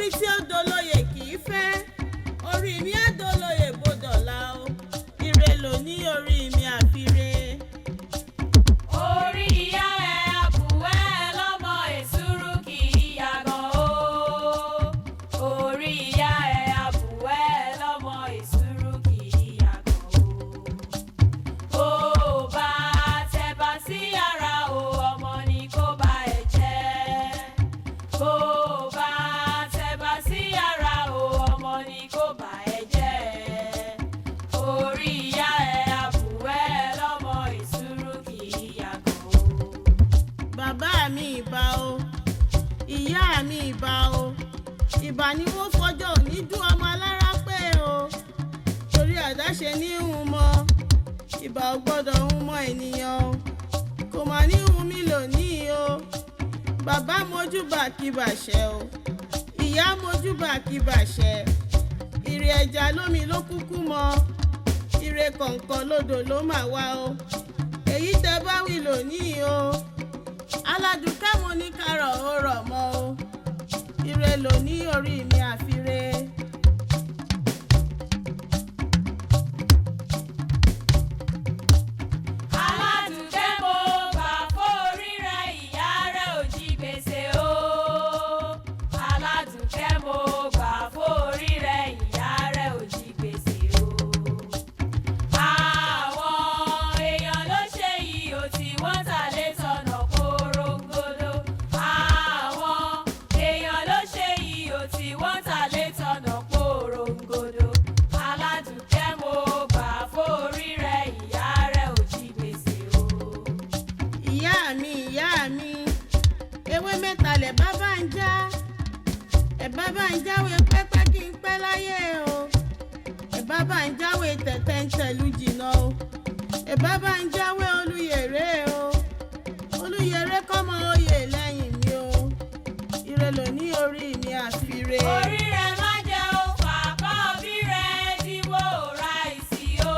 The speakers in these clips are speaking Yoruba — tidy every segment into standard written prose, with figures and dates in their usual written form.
orí tí ó dolóye kì í fẹ́ orí mi á dolóye bódọ̀lá o ire ló ní orí mi àfire. Orí ìyá ẹ̀ àbùwẹ́ lọ́mọ èsúrú kì í yàgàn o. Orí ìyá ẹ̀ àbùwẹ́ lọ́mọ èsúrú kì í yàgàn o. Bó o bá tẹ̀bà sí ara o ọmọ ni kó bá ẹ jẹ́. Bó o bá tẹ̀bà sí ara o ọmọ ni kó bá ẹ jẹ́. Orí ìyá ẹ̀ àbùwẹ́ lọ́mọ èsúrú kì í yàgàn o. Bàbá mi ìbà o ìyá mi ìbà o ìbà ni wọ́n fọjọ́ òní dún ọmọ alára pé o torí àdáṣe ní ìhun mọ́ ìbà ò gbọ́dọ̀ hun mọ́ ènìyàn o kò mà ní hun mi lónìí o bàbá mojúbà kí bàṣẹ o ìyá mojúbà kí bàṣẹ ìrì ẹja lómi ló kúkú mọ ìrè kọ̀ọ̀kan lódò ló mà wá o èyí tẹ bá wí lónìí o aládùúkẹ́ mo ní kárọ̀ ó rọ̀ mọ́ o ire ló ní orí mi àfire. Aládùúkẹ́ mo gbà fórí rẹ̀ ìyá rẹ̀ ò jí gbèsè o. Aládùúkẹ́ mo gbà fórí rẹ̀ ìyá rẹ̀ ò jí gbèsè o. Àwọn èèyàn ló ṣe yìí ò tí wọ́n ta lé tọ̀nà korongodo. Àwọn èèyàn ló ṣe yìí ò tí wọ́n ta lé tọ̀nà korongodo. Aládùúkẹ́ mo gbà fórí rẹ̀ ìyá rẹ̀ ò jí gbèsè o. ìyá mi ewé mẹ́ta lẹ̀ bá bá ń já ẹ̀bá bá ń jáwé pẹ́pẹ́ kí n pẹ́ láyé o ẹ̀bá bá ń jáwé tẹ̀tẹ̀ ń tẹ̀lú jìnnà o ẹ̀bá bá ń jáwé olúyèrè o olúyèrè kọ́mọ oyè lẹ́yìn mi o ire ló ní orí mi àfire. Orí rẹ̀ má jẹ́ ó fà kọ́ bí rẹ̀ tí wò ra ìsì o.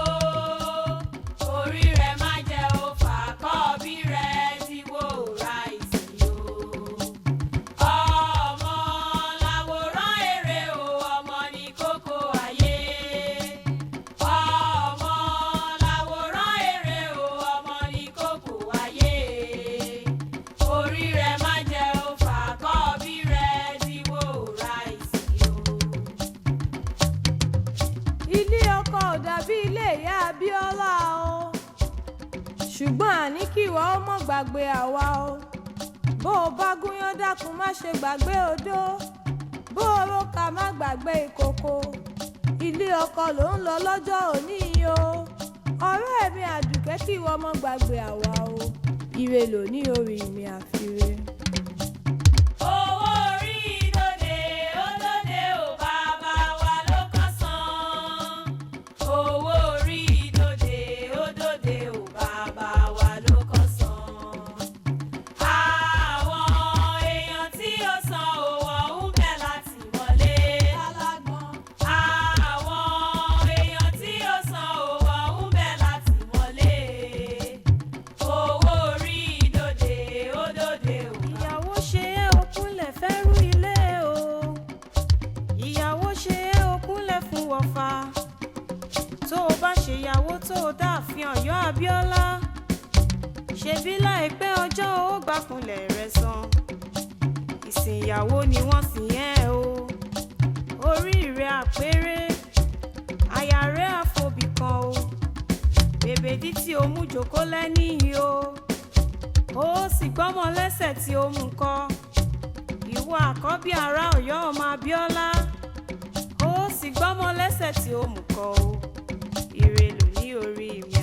Orí rẹ̀ má jẹ́ ó fà kọ́ bí rẹ̀ tí wò ra ìsì o. Ọmọ làwòrán èrè o, ọmọ ní kókó ayé. Ọmọ làwòrán èrè o, ọmọ ní kókó ayé. Orí rẹ̀ má jẹ́ ó fà kọ́ bí rẹ̀ tí wò ra ìsì o. Ilé ọkọ ò dàbí ilé ìyá Abíọ́lá o ṣùgbọ́n àní kí ìwọ ó mọ̀ gbàgbé àwa o bó o bá gúnyán dákun má ṣe gbàgbé odó bó o rókà má gbàgbé ìkòkò ilé ọkọ ló ń lọ lọ́jọ́ òní yìí o ọ̀rẹ́ mi Àdùkẹ́ kí ìwọ mọ̀ gbàgbé àwa o ire ló ní orí mi àfire. Owó orí ìdòdè òdòdè ò bàbá wa ló kàn san. Owó orí ìdòdè òdòdè ò bàbá wa ló kàn san. Àwọn èèyàn tí ó san owó ń bẹ láti wọlé. Àwọn èèyàn tí ó san owó ń bẹ láti wọlé. Owó orí ìdòdè òdòdè ò. Ìyàwó ṣe é okúnlẹ̀ fẹ́rú ilé o ìyàwó ṣe é okúnlẹ̀ fún wọ̀fà tó o bá ṣèyàwó tó o dáàfin Ọ̀yọ́ Abíọ́lá ṣebí láìpẹ́ ọjọ́ ó gbàkúnlẹ̀ rẹ̀ san ìsìn ìyàwó ni wọ́n sìn ẹ́ o orí rẹ̀ àpérè àyà rẹ̀ àfobì kan o bèbèdí tí o mú jòkó lẹ́nìí o ó sì gbọ́mọ lẹ́sẹ̀ tí ó mú kọ́ ìwọ àkọ́bí ará Ọ̀yọ́ ọmọ Abíọ́lá ó sì gbọ́mọ lẹ́sẹ̀ tí ó mú kọ́ o ire ló ní orí mi.